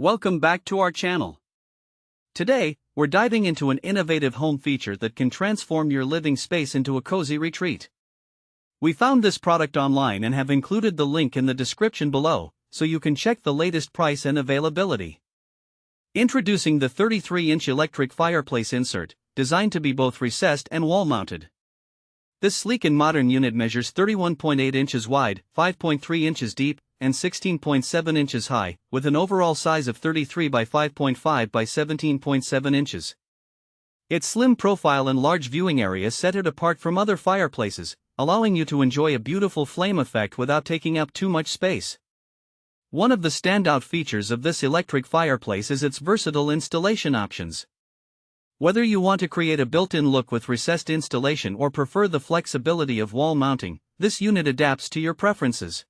Welcome back to our channel. Today, we're diving into an innovative home feature that can transform your living space into a cozy retreat. We found this product online and have included the link in the description below, so you can check the latest price and availability. Introducing the 33-inch electric fireplace insert, designed to be both recessed and wall-mounted. This sleek and modern unit measures 31.8 inches wide, 5.3 inches deep, and 16.7 inches high, with an overall size of 33 by 5.5 by 17.7 inches. Its slim profile and large viewing area set it apart from other fireplaces, allowing you to enjoy a beautiful flame effect without taking up too much space. One of the standout features of this electric fireplace is its versatile installation options. Whether you want to create a built-in look with recessed installation or prefer the flexibility of wall mounting, this unit adapts to your preferences.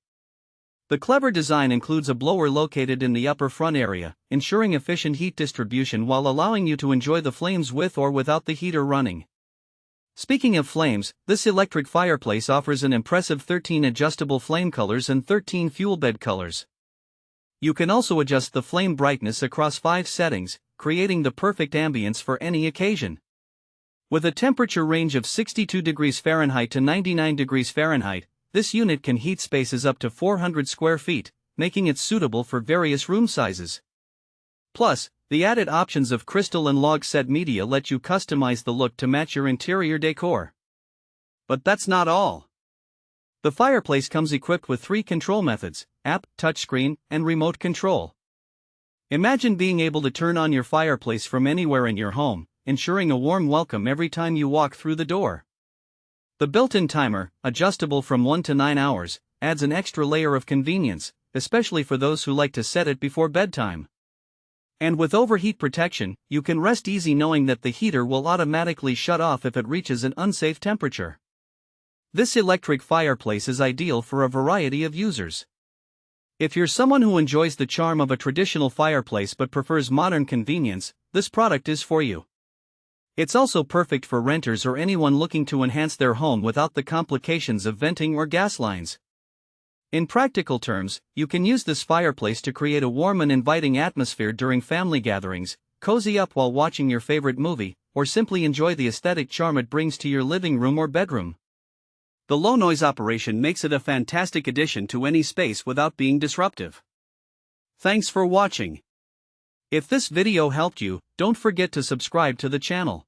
The clever design includes a blower located in the upper front area, ensuring efficient heat distribution while allowing you to enjoy the flames with or without the heater running. Speaking of flames, this electric fireplace offers an impressive 13 adjustable flame colors and 13 fuel bed colors. You can also adjust the flame brightness across 5 settings, creating the perfect ambience for any occasion. With a temperature range of 62 degrees Fahrenheit to 99 degrees Fahrenheit, this unit can heat spaces up to 400 square feet, making it suitable for various room sizes. Plus, the added options of crystal and log set media let you customize the look to match your interior decor. But that's not all. The fireplace comes equipped with 3 control methods: app, touchscreen, and remote control. Imagine being able to turn on your fireplace from anywhere in your home, ensuring a warm welcome every time you walk through the door. The built-in timer, adjustable from 1 to 9 hours, adds an extra layer of convenience, especially for those who like to set it before bedtime. And with overheat protection, you can rest easy knowing that the heater will automatically shut off if it reaches an unsafe temperature. This electric fireplace is ideal for a variety of users. If you're someone who enjoys the charm of a traditional fireplace but prefers modern convenience, this product is for you. It's also perfect for renters or anyone looking to enhance their home without the complications of venting or gas lines. In practical terms, you can use this fireplace to create a warm and inviting atmosphere during family gatherings, cozy up while watching your favorite movie, or simply enjoy the aesthetic charm it brings to your living room or bedroom. The low noise operation makes it a fantastic addition to any space without being disruptive. Thanks for watching. If this video helped you, don't forget to subscribe to the channel.